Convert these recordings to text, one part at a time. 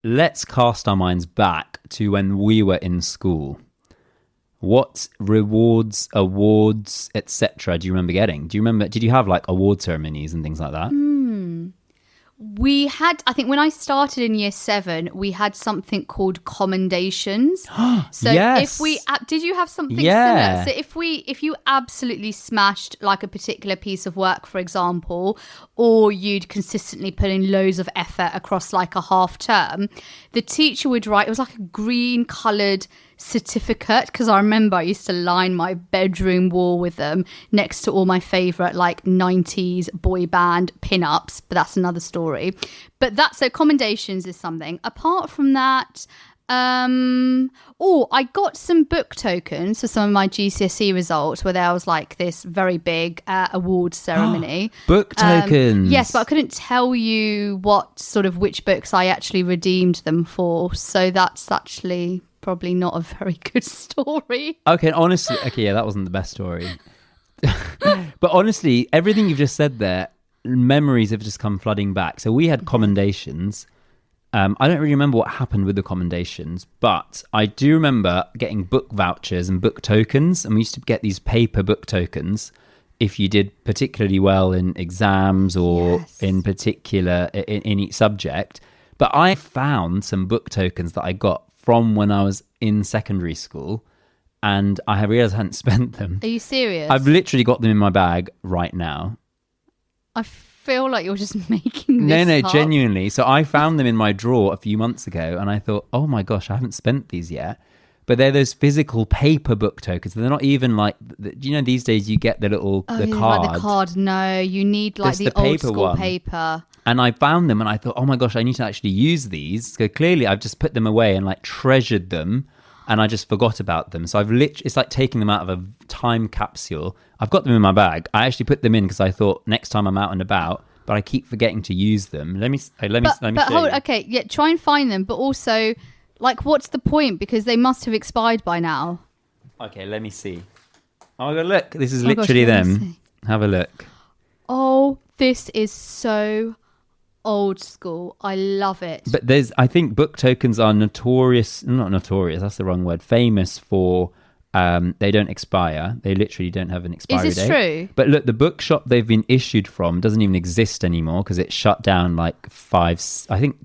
let's cast our minds back to when we were in school. What rewards, awards, etc. do you remember getting? Did you have like award ceremonies and things like that? We had, I think when I started in year 7, we had something called commendations. So Yes. did you have something Yeah. similar? So if you absolutely smashed like a particular piece of work, for example, or you'd consistently put in loads of effort across like a half term, the teacher would write, it was like a green coloured certificate, because I remember I used to line my bedroom wall with them next to all my favourite like 90s boy band pin-ups, but that's another story. But so commendations is something. Apart from that, I got some book tokens for some of my GCSE results where there was like this very big award ceremony. Book tokens. Yes, but I couldn't tell you which books I actually redeemed them for. So that's actually probably not a very good story. Okay, honestly, yeah, that wasn't the best story. But honestly, everything you've just said there, memories have just come flooding back. So we had commendations. I don't really remember what happened with the commendations, but I do remember getting book vouchers and book tokens, and we used to get these paper book tokens if you did particularly well in exams or in particular in each subject. But I found some book tokens that I got from when I was in secondary school, and I realised I hadn't spent them. Are you serious? I've literally got them in my bag right now. I feel like you're just making this No, up. genuinely. So I found them in my drawer a few months ago, and I thought, oh my gosh, I haven't spent these yet. But they're those physical paper book tokens. They're not even like, these days you get the little the card. Like the card. No, you need like the old paper school one. paper. And I found them and I thought, oh my gosh, I need to actually use these. So clearly I've just put them away and like treasured them, and I just forgot about them. So it's like taking them out of a time capsule. I've got them in my bag. I actually put them in because I thought next time I'm out and about, but I keep forgetting to use them. Let me show you. Okay, yeah, try and find them. But also, like, what's the point? Because they must have expired by now. Okay, let me see. Oh my God, look, this is literally them. Have a look. Oh, this is so old school. I love it. But I think book tokens are not notorious, that's the wrong word, famous for they don't expire. They literally don't have an expiry date. Is this true? But look, the bookshop they've been issued from doesn't even exist anymore because it shut down like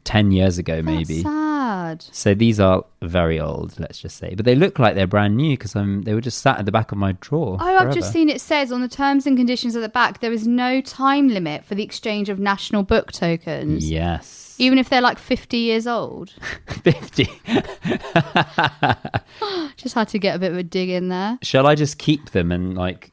10 years ago maybe. That's sad. So these are very old, let's just say. But they look like they're brand new because they were just sat at the back of my drawer. Oh, I've just seen it says on the terms and conditions at the back, there is no time limit for the exchange of national book tokens. Yes. Even if they're like 50 years old. 50. Just had to get a bit of a dig in there. Shall I just keep them and like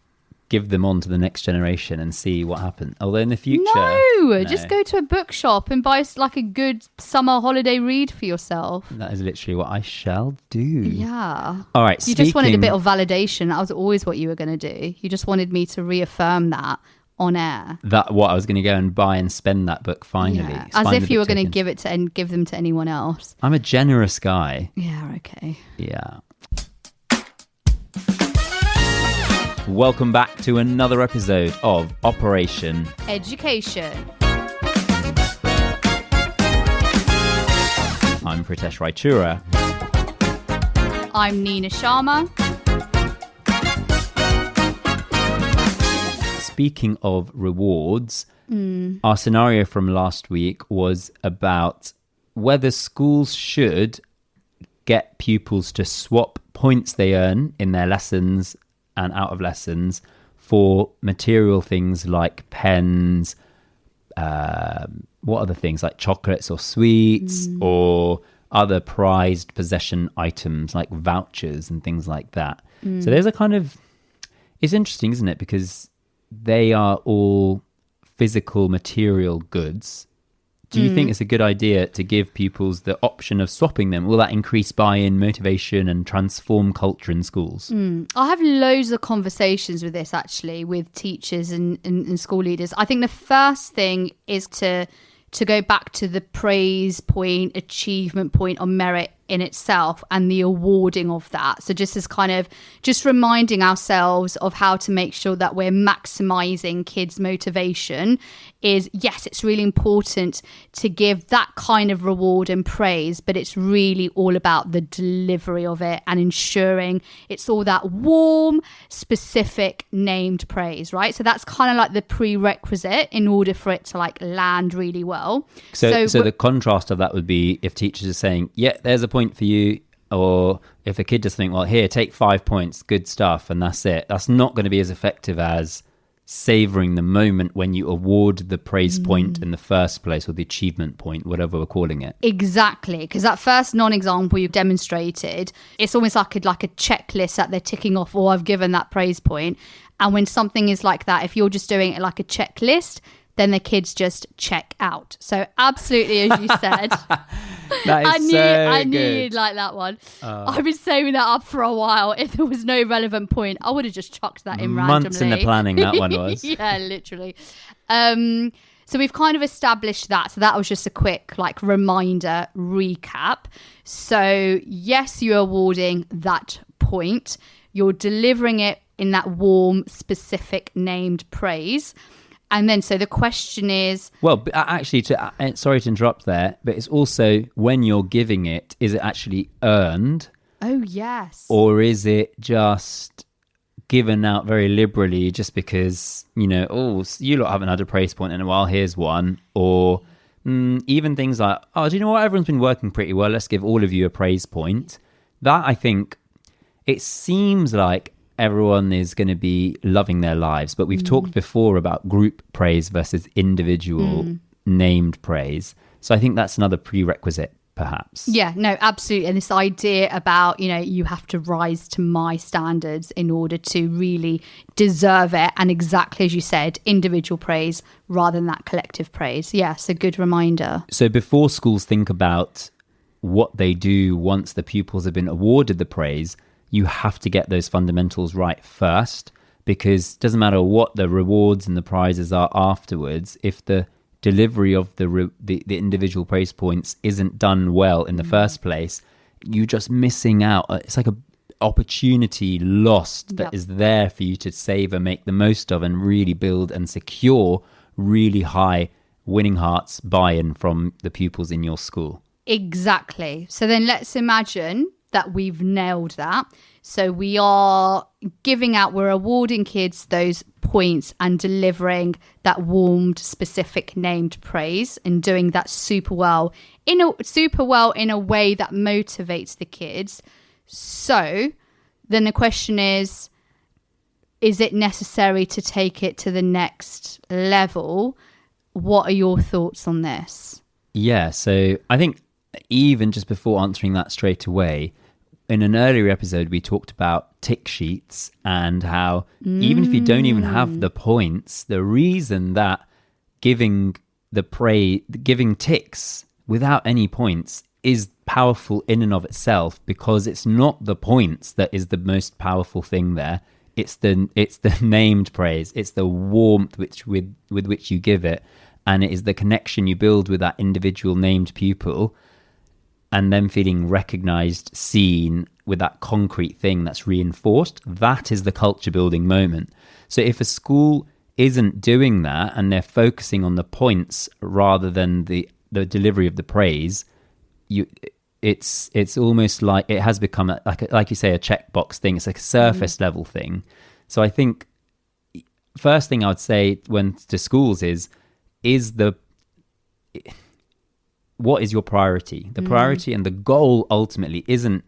give them on to the next generation and see what happens? Although in the future... No, just go to a bookshop and buy like a good summer holiday read for yourself. That is literally what I shall do. Yeah. All right, You just wanted a bit of validation. That was always what you were going to do. You just wanted me to reaffirm that on air. That what I was going to go and buy and spend that book finally. Yeah. As if you were going to give them to anyone else. I'm a generous guy. Yeah, okay. Yeah. Welcome back to another episode of Operation Education. I'm Pritesh Raichura. I'm Neena Sharma. Speaking of rewards, our scenario from last week was about whether schools should get pupils to swap points they earn in their lessons and out of lessons for material things like pens, what other things like chocolates or sweets or other prized possession items like vouchers and things like that. So there's a kind of, it's interesting, isn't it? Because they are all physical material goods. Do you think it's a good idea to give pupils the option of swapping them? Will that increase buy-in, motivation and transform culture in schools? I have loads of conversations with this actually with teachers and school leaders. I think the first thing is to go back to the praise point, achievement point on merit in itself and the awarding of that. So just as kind of just reminding ourselves of how to make sure that we're maximizing kids' motivation is, yes, it's really important to give that kind of reward and praise, but it's really all about the delivery of it and ensuring it's all that warm, specific, named praise, right? So that's kind of like the prerequisite in order for it to like land really well. So the contrast of that would be if teachers are saying, yeah, there's a point for you, or if a kid just think, well, here, take 5 points, good stuff, and that's it. That's not going to be as effective as savoring the moment when you award the praise point in the first place, or the achievement point, whatever we're calling it. Exactly, because that first non-example you've demonstrated, it's almost like a checklist that they're ticking off, or I've given that praise point. And when something is like that, if you're just doing it like a checklist, then the kids just check out. So absolutely, as you said. That is I knew you'd like that one. I've been saving that up for a while. If there was no relevant point, I would have just chucked that in randomly. Months in the planning, that one was. Yeah, literally. So we've kind of established that. So that was just a quick like reminder recap. So yes, you're awarding that point. You're delivering it in that warm, specific, named praise. And then, so the question is... Well, actually, sorry to interrupt there, but it's also when you're giving it, is it actually earned? Oh, yes. Or is it just given out very liberally just because, you know, oh, you lot haven't had a praise point in a while, here's one. Or even things like, oh, do you know what? Everyone's been working pretty well. Let's give all of you a praise point. That, I think, it seems like everyone is going to be loving their lives, but we've talked before about group praise versus individual named praise. So I think that's another prerequisite, perhaps. Yeah, no, absolutely. And this idea about, you know, you have to rise to my standards in order to really deserve it. And exactly as you said, individual praise rather than that collective praise. Yes, a good reminder. So before schools think about what they do once the pupils have been awarded the praise, you have to get those fundamentals right first, because it doesn't matter what the rewards and the prizes are afterwards. If the delivery of the individual praise points isn't done well in the first place, you're just missing out. It's like an opportunity lost that is there for you to save and make the most of and really build and secure really high winning hearts buy-in from the pupils in your school. Exactly. So then let's imagine that we've nailed that. So we are we're awarding kids those points and delivering that warmed, specific, named praise and doing that super well in a way that motivates the kids. So then the question is it necessary to take it to the next level? What are your thoughts on this? Yeah, so I think even just before answering that straight away, in an earlier episode, we talked about tick sheets and how even if you don't even have the points, the reason that giving ticks without any points is powerful in and of itself, because it's not the points that is the most powerful thing there. It's the named praise. It's the warmth with which you give it, and it is the connection you build with that individual named pupil, and then feeling recognized, seen with that concrete thing that's reinforced. That is the culture building moment. So if a school isn't doing that and they're focusing on the points rather than the delivery of the praise, it's almost like it has become like you say, a checkbox thing. It's like a surface level thing. So I think first thing I would say when to schools is what is your priority? The priority and the goal ultimately isn't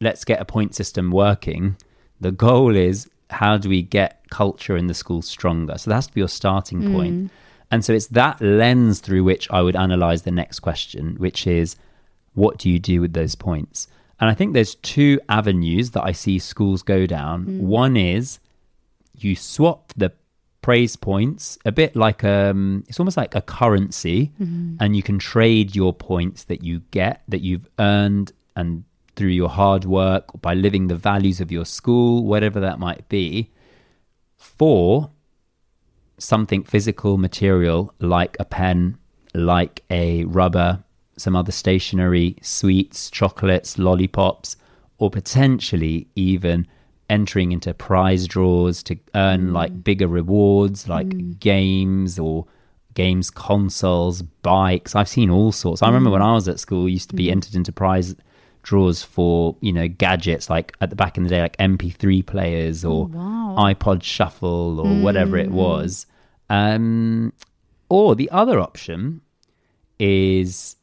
let's get a point system working. The goal is how do we get culture in the school stronger? So that has to be your starting point. And so it's that lens through which I would analyze the next question, which is what do you do with those points? And I think there's two avenues that I see schools go down. One is you swap the praise points a bit like it's almost like a currency, and you can trade your points that you get, that you've earned and through your hard work, by living the values of your school, whatever that might be, for something physical, material, like a pen, like a rubber, some other stationery, sweets, chocolates, lollipops, or potentially even entering into prize draws to earn like bigger rewards, like games or games consoles, bikes. I've seen all sorts. I remember when I was at school, used to be entered into prize draws for, you know, gadgets, like at the back in the day, like MP3 players or iPod Shuffle or whatever it was. Or the other option is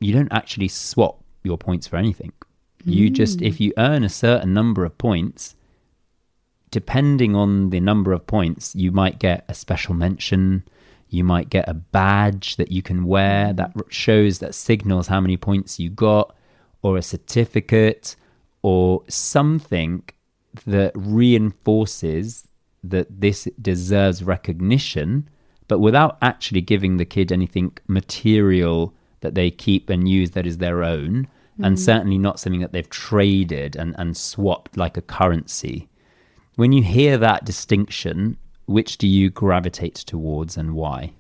you don't actually swap your points for anything. You just, if you earn a certain number of points, depending on the number of points, you might get a special mention, you might get a badge that you can wear that shows, that signals how many points you got, or a certificate, or something that reinforces that this deserves recognition, but without actually giving the kid anything material that they keep and use that is their own. And certainly not something that they've traded and swapped like a currency. When you hear that distinction, which do you gravitate towards and why?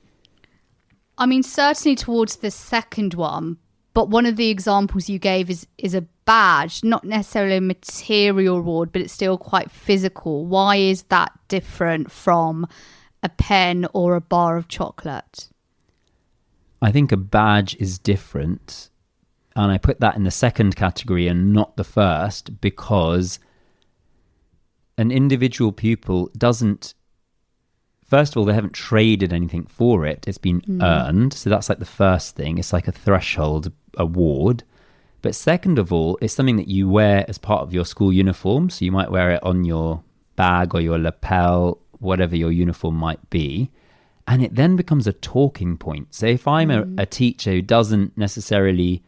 I mean, certainly towards the second one, but one of the examples you gave is a badge, not necessarily a material reward, but it's still quite physical. Why is that different from a pen or a bar of chocolate? I think a badge is different. And I put that in the second category and not the first, because an individual pupil doesn't, first of all, they haven't traded anything for it. It's been earned. So that's like the first thing. It's like a threshold award. But second of all, it's something that you wear as part of your school uniform. So you might wear it on your bag or your lapel, whatever your uniform might be. And it then becomes a talking point. So if I'm a teacher who doesn't necessarily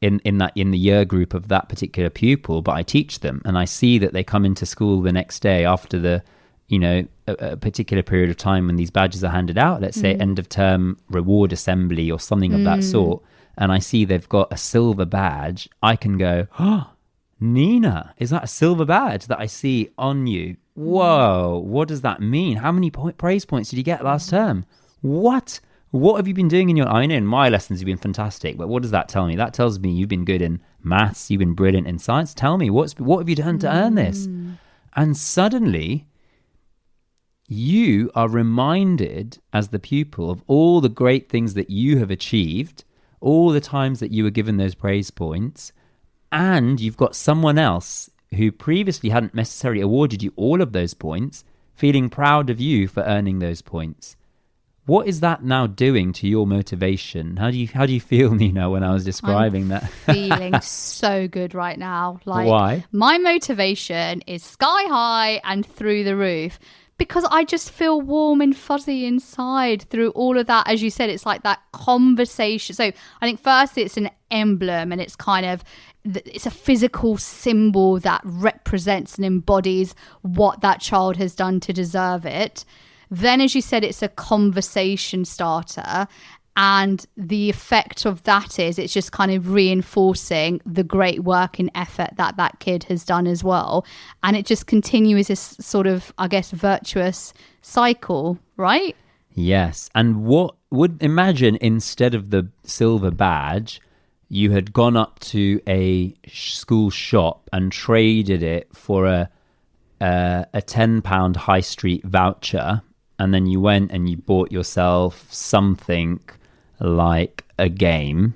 in the year group of that particular pupil, but I teach them and I see that they come into school the next day after the, you know, a particular period of time when these badges are handed out, let's say end of term reward assembly or something of that sort, and I see they've got a silver badge, I can go, oh, Neena, is that a silver badge that I see on you? Whoa, what does that mean? How many praise points did you get last term? What have you been doing in your... I know in my lessons you've been fantastic, but what does that tell me? That tells me you've been good in maths, you've been brilliant in science. Tell me, what have you done to earn this? And suddenly, you are reminded as the pupil of all the great things that you have achieved, all the times that you were given those praise points, and you've got someone else who previously hadn't necessarily awarded you all of those points, feeling proud of you for earning those points. What is that now doing to your motivation? How do you feel, Neena, when I was describing that? Feeling so good right now. Like, why? My motivation is sky high and through the roof because I just feel warm and fuzzy inside through all of that. As you said, it's like that conversation. So I think firstly it's an emblem, and it's kind of, it's a physical symbol that represents and embodies what that child has done to deserve it. Then, as you said, it's a conversation starter. And the effect of that is it's just kind of reinforcing the great work and effort that that kid has done as well. And it just continues this sort of, I guess, virtuous cycle, right? Yes. And what would, imagine instead of the silver badge, you had gone up to a school shop and traded it for a £10 high street voucher. And then you went and you bought yourself something like a game.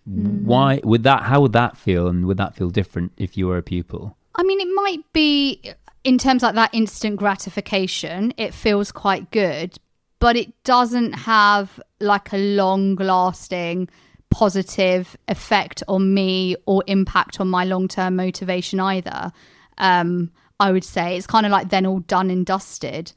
Why would that? How would that feel? And would that feel different if you were a pupil? I mean, it might be in terms like that instant gratification. It feels quite good, but it doesn't have like a long-lasting positive effect on me or impact on my long-term motivation either. I would say it's kind of like then all done and dusted.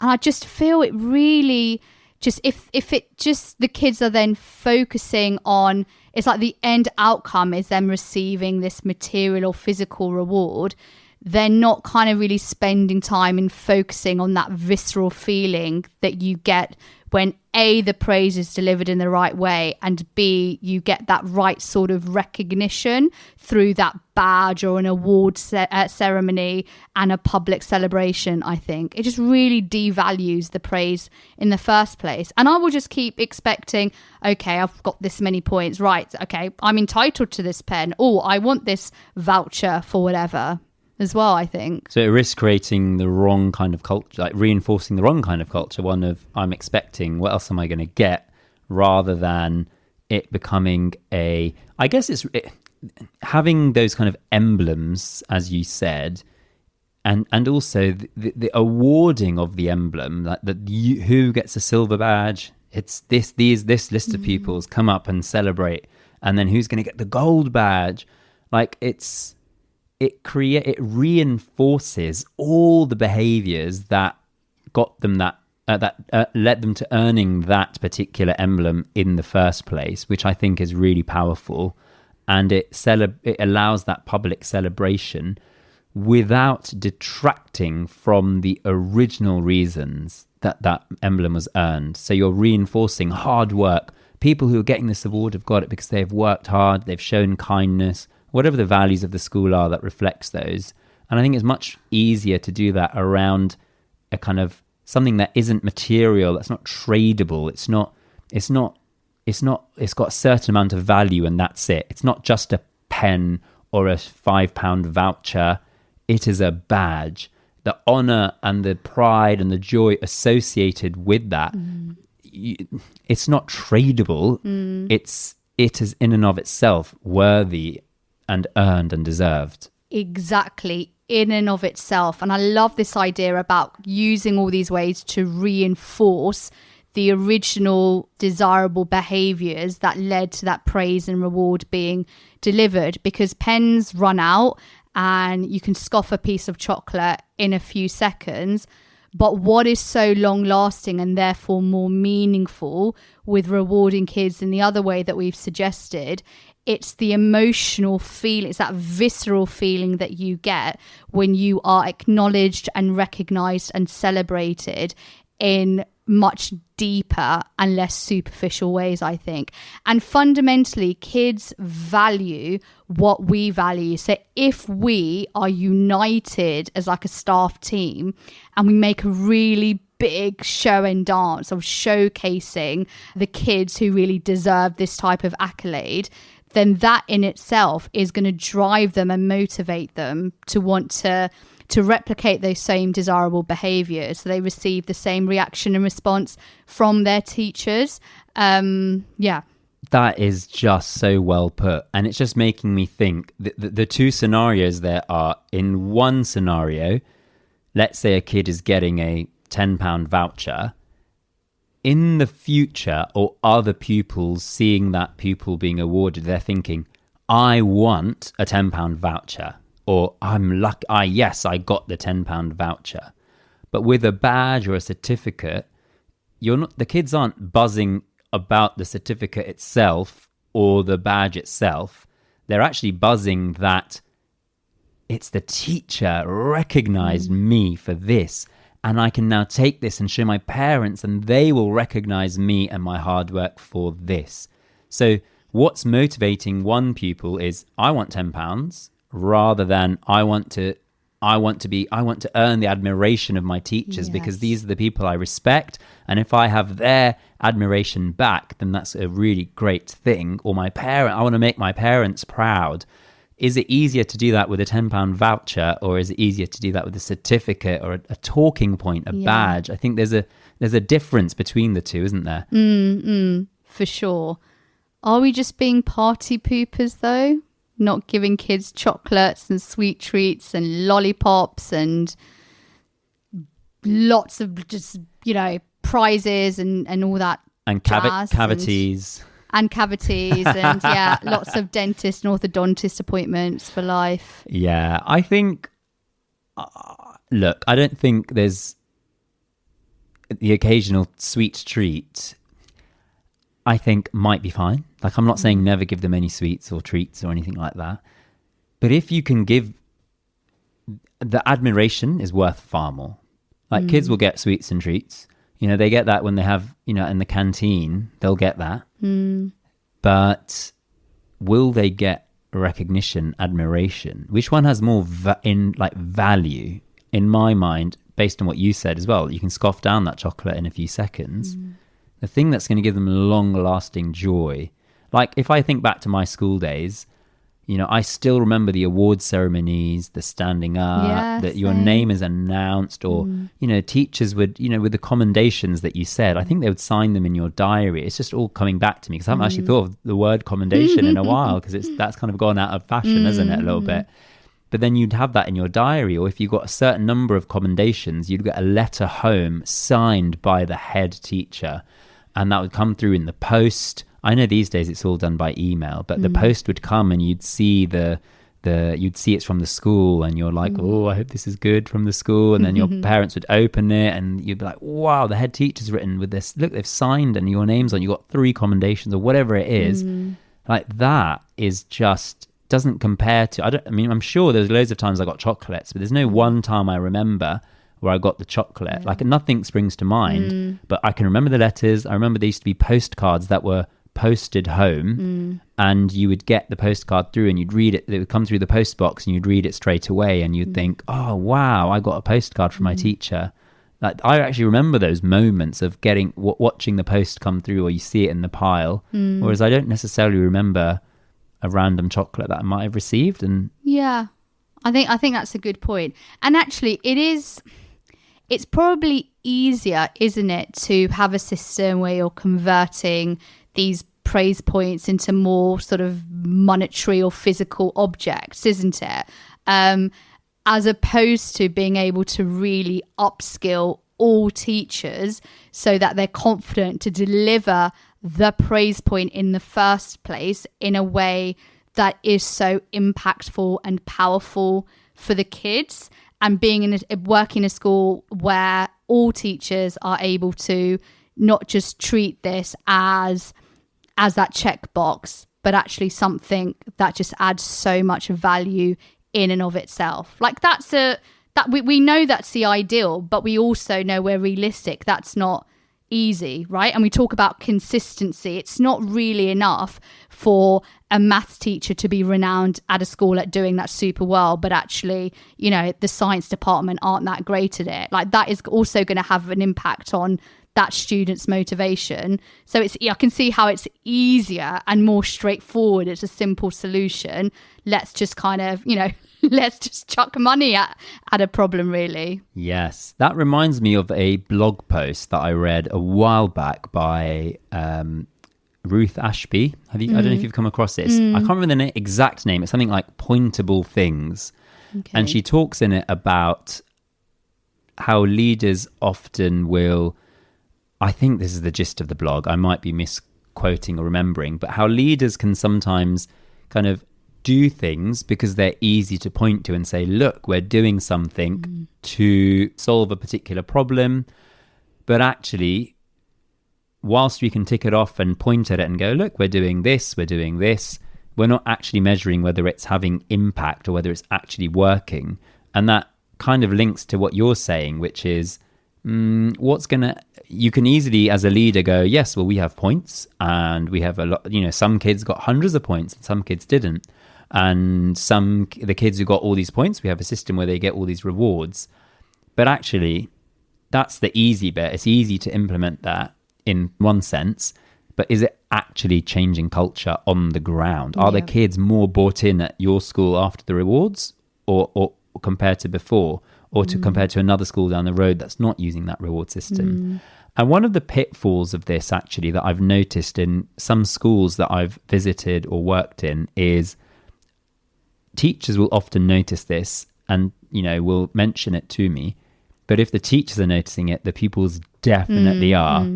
And I just feel it really just, if it just, the kids are then focusing on, it's like the end outcome is them receiving this material or physical reward. They're not kind of really spending time and focusing on that visceral feeling that you get when A, the praise is delivered in the right way, and B, you get that right sort of recognition through that badge or an award ceremony and a public celebration. I think it just really devalues the praise in the first place. And I will just keep expecting, okay, I've got this many points, right, okay, I'm entitled to this pen, oh, I want this voucher for whatever as well, I think. So it risks creating the wrong kind of culture, like reinforcing the wrong kind of culture, one of I'm expecting, what else am I going to get, rather than it becoming having those kind of emblems, as you said, and also the awarding of the emblem, like who gets a silver badge, it's this list of pupils come up and celebrate, and then who's going to get the gold badge, like it reinforces all the behaviors that got them that led them to earning that particular emblem in the first place, which I think is really powerful. And it allows that public celebration without detracting from the original reasons that emblem was earned. So you're reinforcing hard work. People who are getting this award have got it because they've worked hard, they've shown kindness, whatever the values of the school are that reflects those. And I think it's much easier to do that around a kind of something that isn't material, that's not tradable. It's got a certain amount of value, and that's it. It's not just a pen or a £5 voucher. It is a badge. The honor and the pride and the joy associated with that, it's not tradable. It is in and of itself worthy and earned and deserved. Exactly, in and of itself. And I love this idea about using all these ways to reinforce the original desirable behaviors that led to that praise and reward being delivered, because pens run out and you can scoff a piece of chocolate in a few seconds. But what is so long lasting and therefore more meaningful with rewarding kids in the other way that we've suggested, it's the emotional feeling, it's that visceral feeling that you get when you are acknowledged and recognized and celebrated in much deeper and less superficial ways, I think. And fundamentally, kids value what we value. So if we are united as like a staff team and we make a really big show and dance of showcasing the kids who really deserve this type of accolade, then that in itself is going to drive them and motivate them to want to replicate those same desirable behaviors, so they receive the same reaction and response from their teachers. That is just so well put. And it's just making me think the two scenarios there are, in one scenario, let's say a kid is getting a £10 voucher. In the future, or other pupils seeing that pupil being awarded, they're thinking, I want a £10 voucher. Or I'm lucky, yes, I got the £10 voucher. But with a badge or a certificate, the kids aren't buzzing about the certificate itself or the badge itself. They're actually buzzing that it's the teacher recognized me for this, and I can now take this and show my parents, and they will recognize me and my hard work for this. So what's motivating one pupil is, I want £10, rather than I want to earn the admiration of my teachers, because these are the people I respect, and if I have their admiration back, then that's a really great thing. Or I want to make my parents proud. Is it easier to do that with a £10 voucher, or is it easier to do that with a certificate or a talking point, a badge? I think there's a difference between the two, isn't there? For sure. Are we just being party poopers though? Not giving kids chocolates and sweet treats and lollipops and lots of just, prizes and all that. And cavities. And cavities and lots of dentist and orthodontist appointments for life. Yeah, I think, look, I don't think there's the occasional sweet treat, I think might be fine. Like, I'm not saying never give them any sweets or treats or anything like that. But if you can give, the admiration is worth far more. Like, kids will get sweets and treats. They get that when they have, in the canteen, they'll get that. But will they get recognition, admiration? Which one has more value? In my mind, based on what you said as well, you can scoff down that chocolate in a few seconds. The thing that's going to give them long-lasting joy, like if I think back to my school days, I still remember the award ceremonies, the standing up, that your name is announced, or, teachers would, with the commendations that you said, I think they would sign them in your diary. It's just all coming back to me because I haven't actually thought of the word commendation in a while, because that's kind of gone out of fashion, isn't it, a little bit? But then you'd have that in your diary, or if you got a certain number of commendations, you'd get a letter home signed by the head teacher, and that would come through in the post. I know these days it's all done by email, but the post would come and you'd see you'd see it's from the school, and you're like, oh, I hope this is good from the school. And then your parents would open it and you'd be like, wow, the head teacher's written with this. Look, they've signed and your name's on. You got 3 commendations or whatever it is. Like that is just doesn't compare to. I'm sure there's loads of times I got chocolates, but there's no one time I remember where I got the chocolate. Like nothing springs to mind, but I can remember the letters. I remember there used to be postcards that were posted home, and you would get the postcard through and you'd read it. It would come through the post box and you'd read it straight away, and you'd think, oh wow, I got a postcard from my teacher. Like I actually remember those moments of watching the post come through, or you see it in the pile, whereas I don't necessarily remember a random chocolate that I might have received. And I think that's a good point. And actually it's probably easier, isn't it, to have a system where you're converting these praise points into more sort of monetary or physical objects, isn't it? As opposed to being able to really upskill all teachers so that they're confident to deliver the praise point in the first place in a way that is so impactful and powerful for the kids. And working in a school where all teachers are able to not just treat this as that checkbox, but something that just adds so much value in and of itself. Like we know that's the ideal, but we also know we're realistic. That's not easy, right? And we talk about consistency. It's not really enough for a maths teacher to be renowned at a school at doing that super well, but actually, the science department aren't that great at it. Like that is also going to have an impact on that student's motivation. So I can see how it's easier and more straightforward. It's a simple solution. Let's just kind of, let's just chuck money at a problem, really. Yes. That reminds me of a blog post that I read a while back by Ruth Ashby. I don't know if you've come across this. I can't remember the exact name. It's something like Pointable Things. Okay. And she talks in it about how leaders often will, I think this is the gist of the blog, I might be misquoting or remembering, but how leaders can sometimes kind of do things because they're easy to point to and say, look, we're doing something to solve a particular problem. But actually, whilst we can tick it off and point at it and go, look, we're doing this, we're not actually measuring whether it's having impact or whether it's actually working. And that kind of links to what you're saying, which is you can easily as a leader go, yes, well, we have points and we have a lot, some kids got hundreds of points and some kids didn't. And the kids who got all these points, we have a system where they get all these rewards. But actually, that's the easy bit. It's easy to implement that in one sense, but is it actually changing culture on the ground? Are the kids more bought in at your school after the rewards or compared to before, or compared to another school down the road that's not using that reward system? And one of the pitfalls of this actually that I've noticed in some schools that I've visited or worked in is teachers will often notice this and, will mention it to me. But if the teachers are noticing it, the pupils definitely are.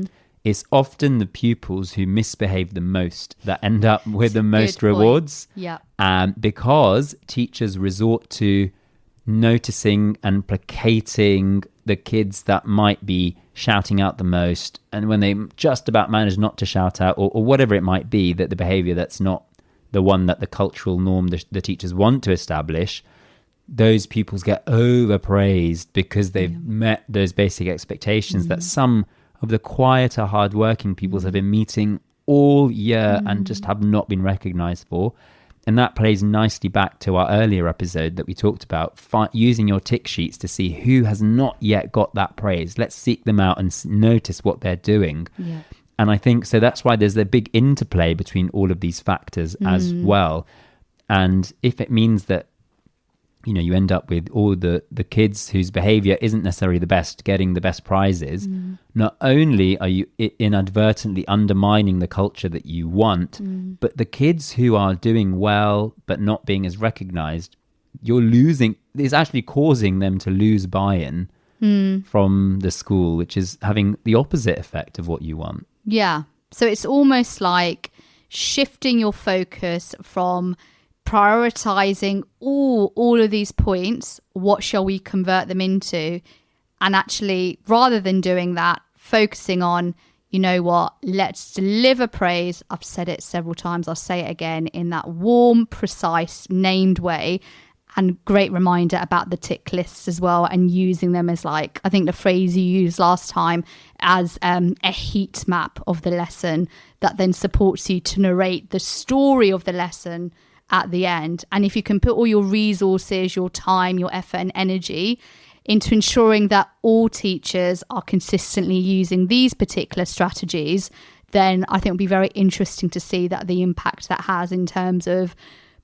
It's often the pupils who misbehave the most that end up with the most rewards. Yeah. Because teachers resort to noticing and placating the kids that might be shouting out the most. And when they just about manage not to shout out or whatever it might be, that the behavior that's not the one that the cultural norm the teachers want to establish, those pupils get overpraised because they've met those basic expectations that some of the quieter, hardworking pupils have been meeting all year and just have not been recognised for. And that plays nicely back to our earlier episode that we talked about, using your tick sheets to see who has not yet got that praise. Let's seek them out and notice what they're doing. Yeah. And I think so that's why there's a big interplay between all of these factors as well. And if it means that, you know, you end up with all the kids whose behavior isn't necessarily the best getting the best prizes, not only are you inadvertently undermining the culture that you want, but the kids who are doing well but not being as recognized, it's actually causing them to lose buy-in from the school, which is having the opposite effect of what you want. Yeah. So it's almost like shifting your focus from prioritizing all of these points, what shall we convert them into, and actually, rather than doing that, focusing on, you know what, let's deliver praise. I've said it several times, I'll say it again, in that warm, precise, named way. And great reminder about the tick lists as well, and using them as, like, I think the phrase you used last time, as a heat map of the lesson that then supports you to narrate the story of the lesson at the end. And if you can put all your resources, your time, your effort and energy into ensuring that all teachers are consistently using these particular strategies, then I think it'll be very interesting to see that the impact that has in terms of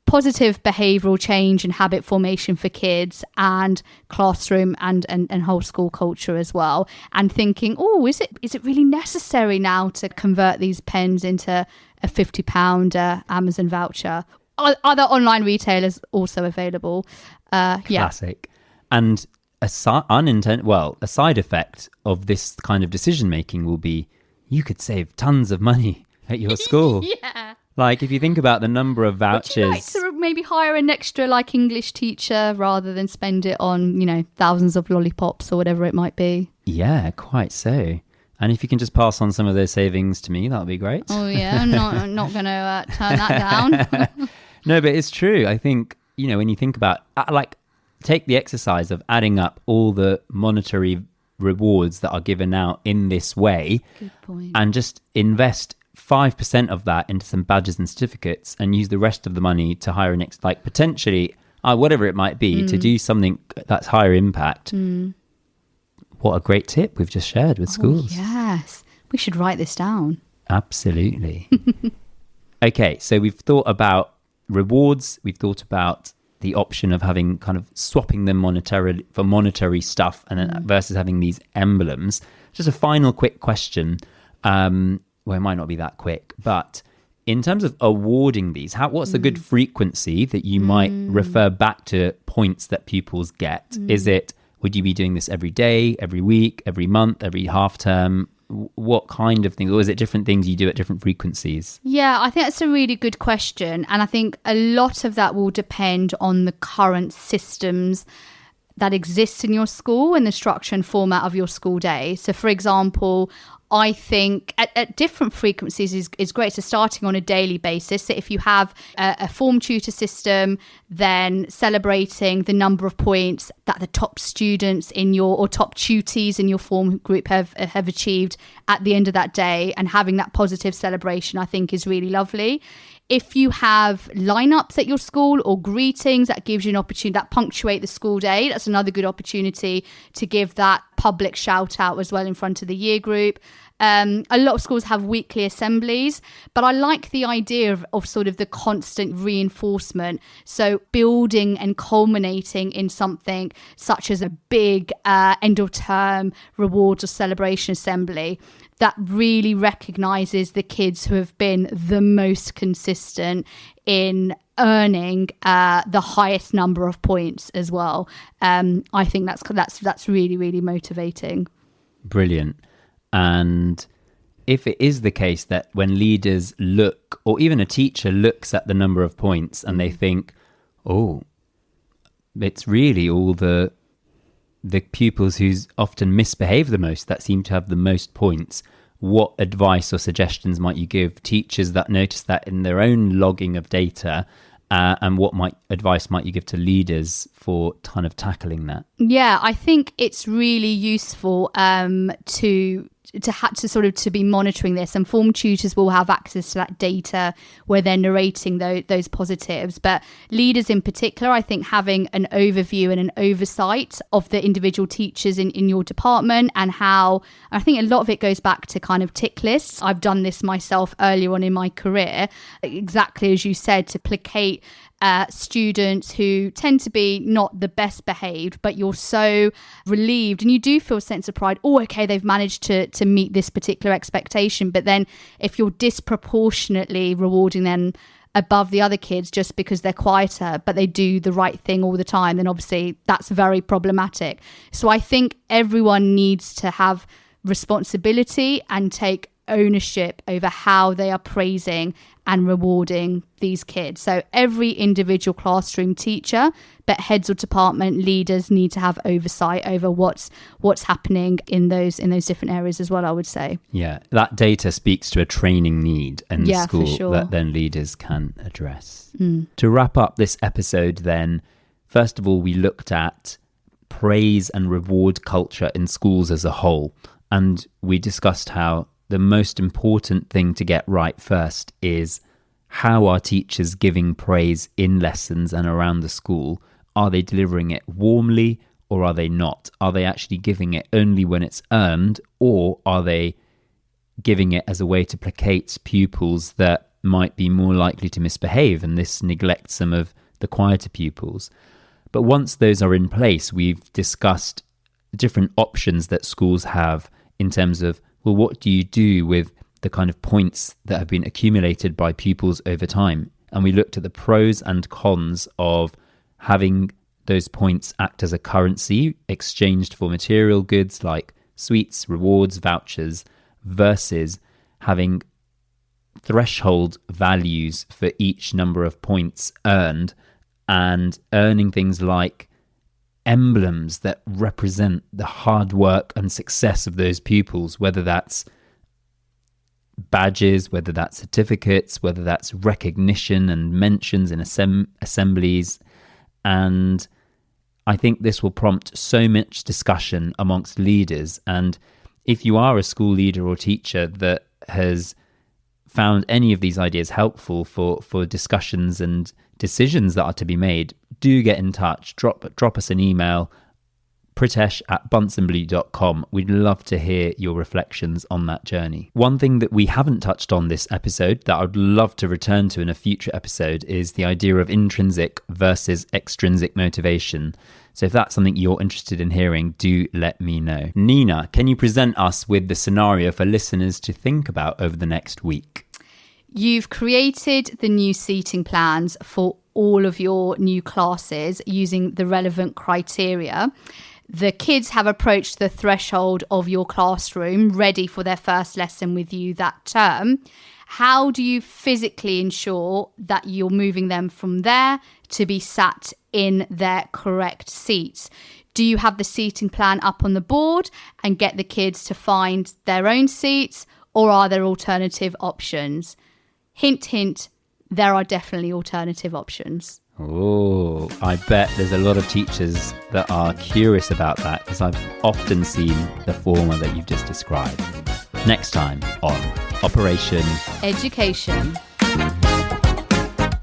positive behavioural change and habit formation for kids, and classroom and whole school culture as well. And thinking, is it really necessary now to convert these pens into a £50 Amazon voucher? Other online retailers also available. Classic. And a side effect of this kind of decision making will be you could save tons of money at your school. Yeah. Like, if you think about the number of vouchers... Would you like to maybe hire an extra, like, English teacher rather than spend it on, you know, thousands of lollipops or whatever it might be? Yeah, quite so. And if you can just pass on some of those savings to me, that would be great. Oh, yeah, I'm not going to turn that down. No, but it's true. I think, you know, when you think about, take the exercise of adding up all the monetary rewards that are given out in this way. Good point. And just invest 5% of that into some badges and certificates, and use the rest of the money to hire potentially whatever it might be, to do something that's higher impact. What a great tip we've just shared with schools. Yes, we should write this down. Absolutely. Okay, so we've thought about rewards, we've thought about the option of having kind of swapping them monetarily for monetary stuff, and then versus having these emblems. Just a final quick question. Well, it might not be that quick, but in terms of awarding these, what's the good frequency that you might refer back to points that pupils get? Would you be doing this every day, every week, every month, every half term? What kind of things? Or is it different things you do at different frequencies? Yeah, I think that's a really good question. And I think a lot of that will depend on the current systems that exist in your school and the structure and format of your school day. So, for example, I think at different frequencies is great. So starting on a daily basis. So if you have a form tutor system, then celebrating the number of points that the top students or top tutees in your form group have achieved at the end of that day, and having that positive celebration, I think, is really lovely. If you have lineups at your school or greetings, that gives you an opportunity that punctuate the school day. That's another good opportunity to give that public shout out as well in front of the year group. A lot of schools have weekly assemblies, but I like the idea of sort of the constant reinforcement. So building and culminating in something such as a big end of term rewards or celebration assembly that really recognises the kids who have been the most consistent in earning the highest number of points as well. I think that's really, really motivating. Brilliant. And if it is the case that when leaders look, or even a teacher looks at the number of points and they think, it's really all the pupils who's often misbehave the most that seem to have the most points, what advice or suggestions might you give teachers that notice that in their own logging of data? And what advice might you give to leaders for kind of tackling that? Yeah, I think it's really useful to to be monitoring this, and form tutors will have access to that data where they're narrating those positives. But leaders in particular, I think having an overview and an oversight of the individual teachers in your department, and how, I think a lot of it goes back to kind of tick lists. I've done this myself earlier on in my career, exactly as you said, to placate students who tend to be not the best behaved, but you're so relieved and you do feel a sense of pride. Oh, okay, they've managed to meet this particular expectation. But then if you're disproportionately rewarding them above the other kids just because they're quieter, but they do the right thing all the time, then obviously that's very problematic. So I think everyone needs to have responsibility and take ownership over how they are praising and rewarding these kids. So every individual classroom teacher, but heads of department leaders need to have oversight over what's happening in those different areas as well, I would say. Yeah, that data speaks to a training need in the school, for sure, that then leaders can address. To wrap up this episode then, first of all, we looked at praise and reward culture in schools as a whole, and we discussed how the most important thing to get right first is how are teachers giving praise in lessons and around the school? Are they delivering it warmly or are they not? Are they actually giving it only when it's earned, or are they giving it as a way to placate pupils that might be more likely to misbehave, and this neglects some of the quieter pupils? But once those are in place, we've discussed different options that schools have in terms of, well, what do you do with the kind of points that have been accumulated by pupils over time? And we looked at the pros and cons of having those points act as a currency exchanged for material goods like sweets, rewards, vouchers, versus having threshold values for each number of points earned, and earning things like emblems that represent the hard work and success of those pupils, whether that's badges, whether that's certificates, whether that's recognition and mentions in assemblies. And I think this will prompt so much discussion amongst leaders. And if you are a school leader or teacher that has found any of these ideas helpful for discussions and decisions that are to be made, do get in touch. Drop us an email, pritesh@bunsenblue.com. We'd love to hear your reflections on that journey. One thing that we haven't touched on this episode that I'd love to return to in a future episode is the idea of intrinsic versus extrinsic motivation. So if that's something you're interested in hearing, do let me know. Neena, can you present us with the scenario for listeners to think about over the next week? You've created the new seating plans for all of your new classes using the relevant criteria. The kids have approached the threshold of your classroom, ready for their first lesson with you that term. How do you physically ensure that you're moving them from there to be sat in their correct seats? Do you have the seating plan up on the board and get the kids to find their own seats, or are there alternative options? Hint, hint, there are definitely alternative options. Oh, I bet there's a lot of teachers that are curious about that, because I've often seen the former that you've just described. Next time on Operation Education.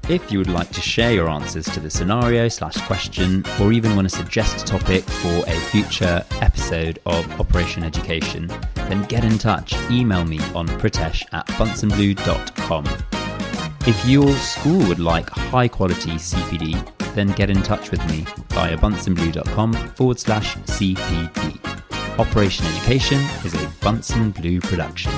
If you would like to share your answers to the scenario/question, or even want to suggest a topic for a future episode of Operation Education, then get in touch. Email me on pritesh@bunsenblue.com. If your school would like high quality CPD, then get in touch with me via bunsenblue.com/CPD. Operation Education is a Bunsen Blue production.